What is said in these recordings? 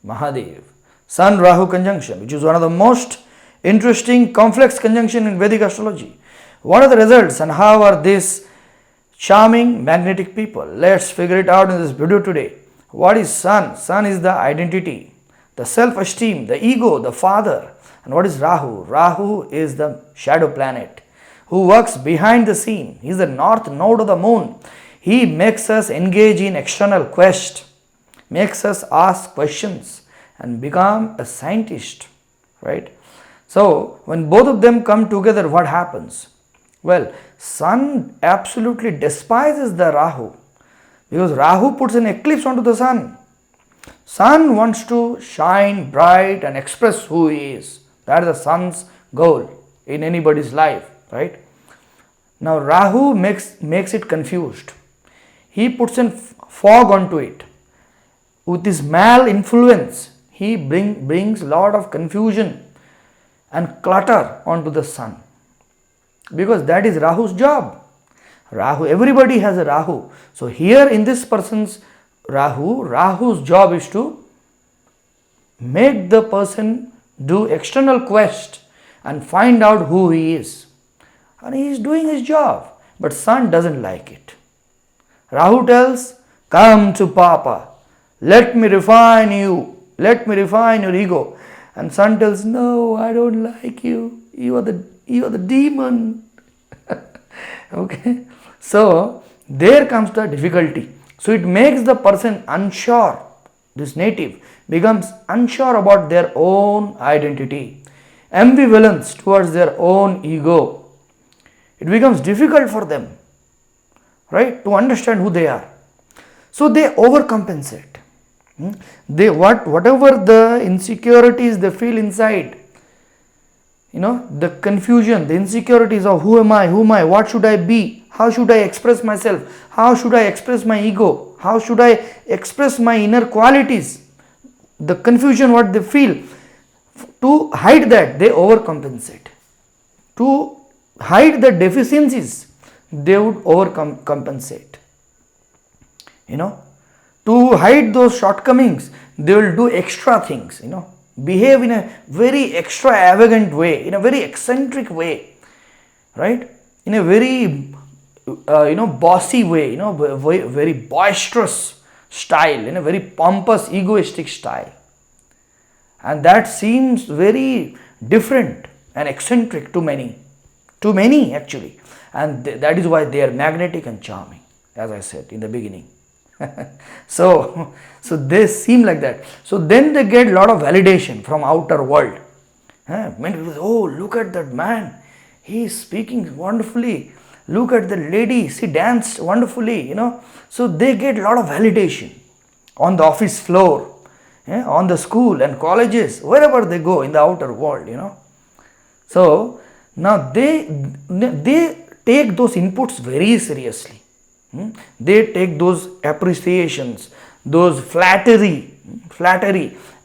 Mahadev. Sun Rahu conjunction, which is one of the most interesting complex conjunction in Vedic astrology. What are the results and how are these charming magnetic people? Let's figure it out in this video today. What is Sun? Sun is the identity, the self-esteem, the ego, the father. And what is Rahu? Rahu is the shadow planet who works behind the scene. He is the north node of the moon. He makes us engage in external quest, makes us ask questions and become a scientist, right? So, when both of them come together, what happens? Well, Sun absolutely despises the Rahu because Rahu puts an eclipse onto the Sun. Sun wants to shine bright and express who he is. That is the Sun's goal in anybody's life, right? Now, Rahu makes it confused. He puts a fog onto it. With his mal influence, he brings a lot of confusion and clutter onto the Sun. Because that is Rahu's job. Rahu, everybody has a Rahu. So here in this person's Rahu's job is to make the person do external quest and find out who he is. And he is doing his job. But Sun doesn't like it. Rahu tells, come to Papa. Let me refine you. Let me refine your ego. And Sun tells, no, I don't like you. You are the demon. Okay. So there comes the difficulty. So it makes the person unsure. This native becomes unsure about their own identity, ambivalence towards their own ego. It becomes difficult for them, right, to understand who they are. So they overcompensate. Whatever the insecurities they feel inside, the confusion, the insecurities of who am I, what should I be, how should I express myself, how should I express my ego, how should I express my inner qualities, the confusion what they feel, to hide that they overcompensate. To hide the deficiencies, they would overcompensate. To hide those shortcomings, they will do extra things, behave in a very extravagant way, in a very eccentric way, right? In a very, bossy way, very boisterous style, in a very pompous, egoistic style. And that seems very different and eccentric to many actually. And that is why they are magnetic and charming, as I said in the beginning. So they seem like that. So then they get a lot of validation from outer world. Many people say, oh, look at that man. He is speaking wonderfully. Look at the lady. She danced wonderfully, So they get a lot of validation on the office floor, on the school and colleges, wherever they go in the outer world, So now they take those inputs very seriously. They take those appreciations, those flattery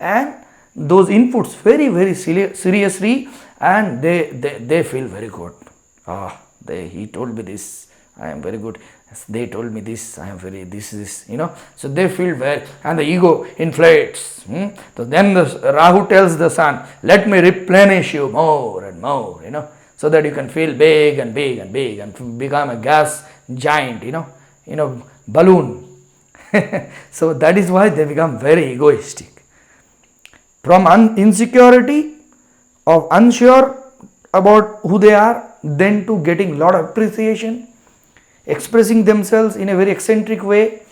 and those inputs very, very seriously, and they feel very good. He told me this, I am very good. They told me this, I am very, this, So they feel very, and the ego inflates. So then the Rahu tells the Sun, let me replenish you more and more, so that you can feel big and big and big and become a gas giant, balloon. So that is why they become very egoistic. From insecurity of unsure about who they are, then to getting a lot of appreciation, expressing themselves in a very eccentric way,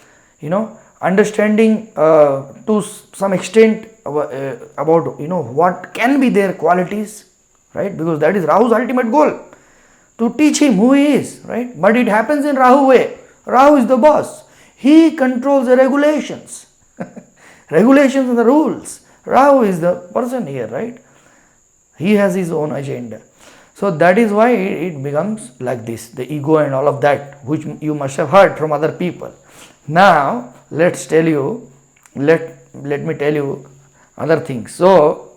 understanding to some extent about what can be their qualities, right? Because that is Rahu's ultimate goal, to teach him who he is, right? But it happens in Rahu way. Rahu is the boss. He controls the regulations. Regulations and the rules. Rahu is the person here, right? He has his own agenda. So that is why it becomes like this, the ego and all of that, which you must have heard from other people. Now, let me tell you other things. So,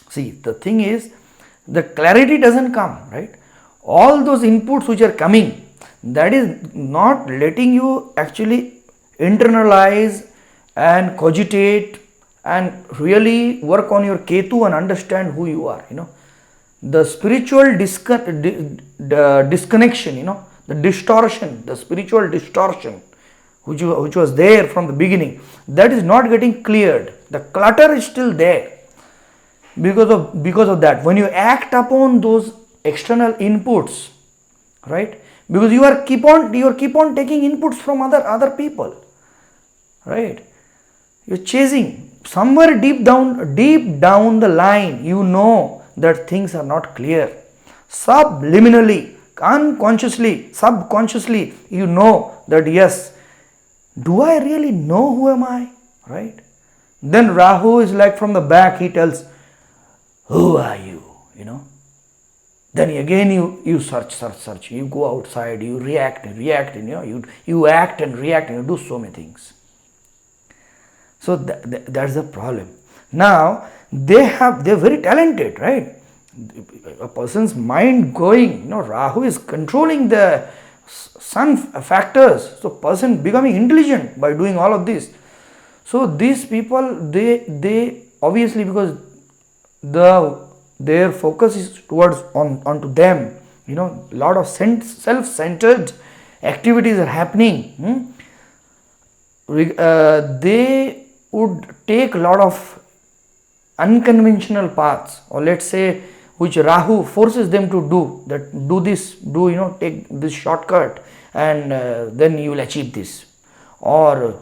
see, the thing is, the clarity doesn't come, right? All those inputs which are coming, that is not letting you actually internalize and cogitate and really work on your Ketu and understand who you are. The spiritual disconnection, the distortion, the spiritual distortion which was there from the beginning, that is not getting cleared. The clutter is still there because of that. When you act upon those external inputs, right? Because you keep on taking inputs from other people, right? You're chasing somewhere deep down the line. That things are not clear. Subliminally, unconsciously, subconsciously, that yes, do I really know who am I, right? Then Rahu is like from the back, he tells, who are you, Then again you search, you go outside, you react, you act and react, and you do so many things. So that's the problem. Now they're very talented, right? A person's mind going, Rahu is controlling the sun factors, so person becoming intelligent by doing all of this. So these people, they obviously, because their focus is towards onto them, a lot of self-centered activities are happening. They would take a lot of unconventional paths, or let's say which Rahu forces them to take this shortcut, and then you will achieve this. Or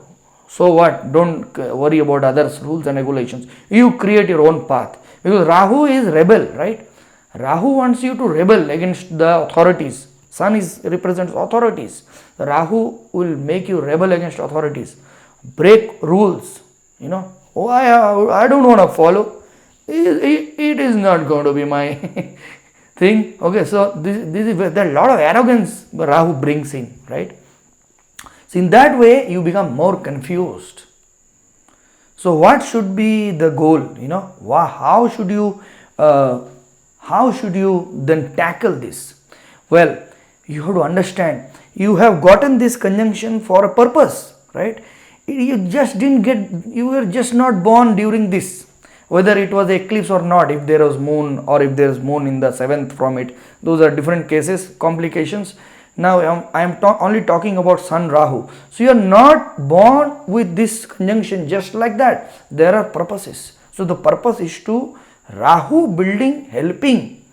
so what, don't worry about others' rules and regulations, you create your own path. Because Rahu is rebel, right? Rahu wants you to rebel against the authorities. Sun represents authorities. Rahu will make you rebel against authorities, break rules. I don't want to follow. It is not going to be my thing. Okay, so there's a lot of arrogance Rahu brings in, right? So in that way, you become more confused. So what should be the goal? How should you then tackle this? Well, you have to understand, you have gotten this conjunction for a purpose, right? You were just not born during this, whether it was eclipse or not, if there was moon or if there is moon in the 7th from it, those are different cases, complications. Now I am only talking about Sun Rahu. So you are not born with this conjunction just like that. There are purposes. So the purpose is to Rahu building, helping,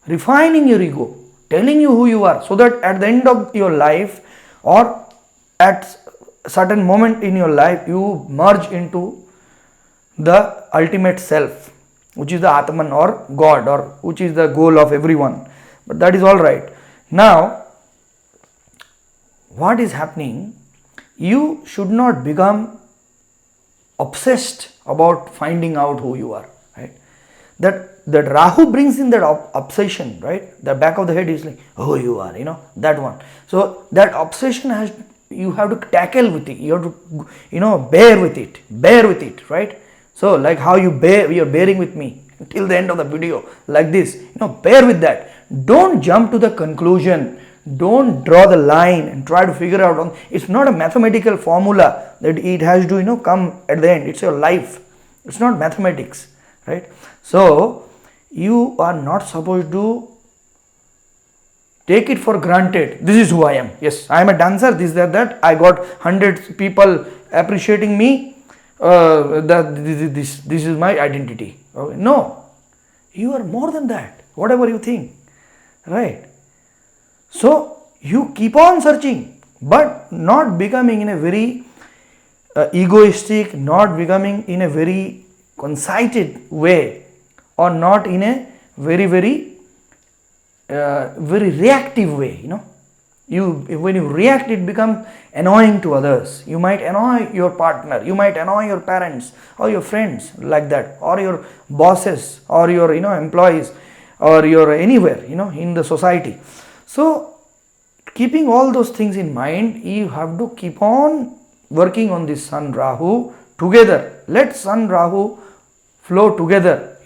refining your ego, telling you who you are, so that at the end of your life or at a certain moment in your life, you merge into the ultimate self, which is the Atman or God, or which is the goal of everyone. But that is all right. Now, what is happening? You should not become obsessed about finding out who you are, right? That Rahu brings in that obsession, right? The back of the head is like, who you are, that one. So that obsession you have to tackle with it. You have to, bear with it, right? So like how you're bearing with me till the end of the video, like this, bear with that. Don't jump to the conclusion. Don't draw the line and try to figure out. It's not a mathematical formula that it has to, come at the end. It's your life. It's not mathematics, right? So you are not supposed to take it for granted. This is who I am. Yes, I am a dancer. This, that. I got 100 people appreciating me. This is my identity. Okay. No, you are more than that. Whatever you think, right? So you keep on searching, but not becoming in a very egoistic, not becoming in a very conceited way, or not in a very reactive way. When you react, it becomes annoying to others. You might annoy your partner, you might annoy your parents or your friends, like that, or your bosses or your employees, or your anywhere in the society. So keeping all those things in mind, you have to keep on working on this Sun Rahu together. Let Sun Rahu flow together,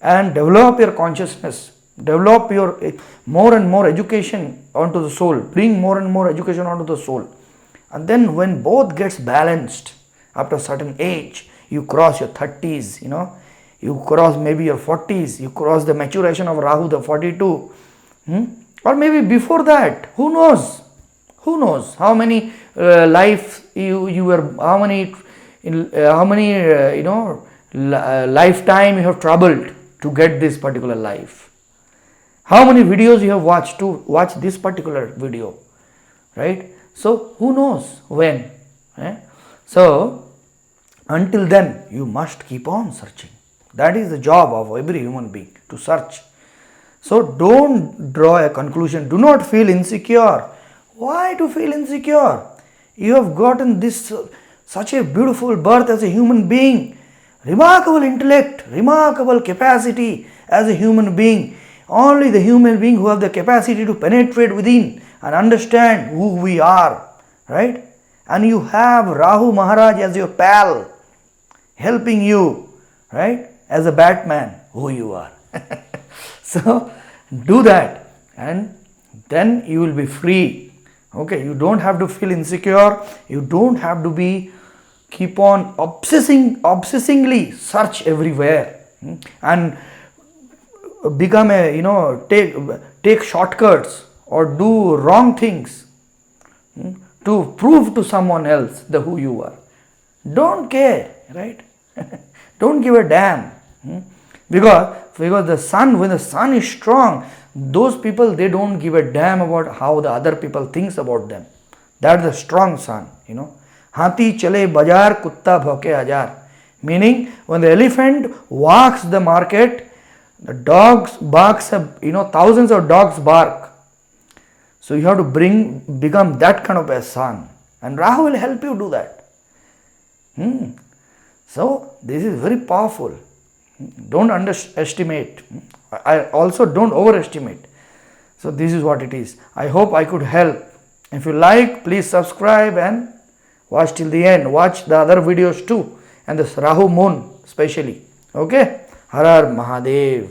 and develop your consciousness, develop your more and more education onto the soul, bring more and more education onto the soul. And then when both gets balanced after a certain age, you cross your 30s, you cross maybe your 40s, you cross the maturation of Rahu, the 42, or maybe before that. Who knows? Who knows how many life you were, how many lifetime you have troubled to get this particular life. How many videos you have watched to watch this particular video, right? So who knows when? So until then, you must keep on searching. That is the job of every human being, to search. So don't draw a conclusion. Do not feel insecure. Why to feel insecure? You have gotten this such a beautiful birth as a human being, remarkable intellect, remarkable capacity as a human being. Only the human being who have the capacity to penetrate within and understand who we are, right? And you have Rahu Maharaj as your pal, helping you, right? As a Batman, who you are. So do that, and then you will be free. Okay, you don't have to feel insecure. You don't have to keep on obsessingly search everywhere and become take shortcuts or do wrong things to prove to someone else who you are. Don't care, right? Don't give a damn. Because the sun, when the sun is strong, those people, they don't give a damn about how the other people thinks about them. That's the strong sun, Hati chale bajar, kutta bhauke hajar. Meaning, when the elephant walks the market, the dogs barks, thousands of dogs bark. So you have to become that kind of a sun. And Rahu will help you do that. So this is very powerful. Don't underestimate. I also don't overestimate. So this is what it is. I hope I could help. If you like, please subscribe and watch till the end. Watch the other videos too. And this Rahu moon especially. Okay? Har Har Mahadev.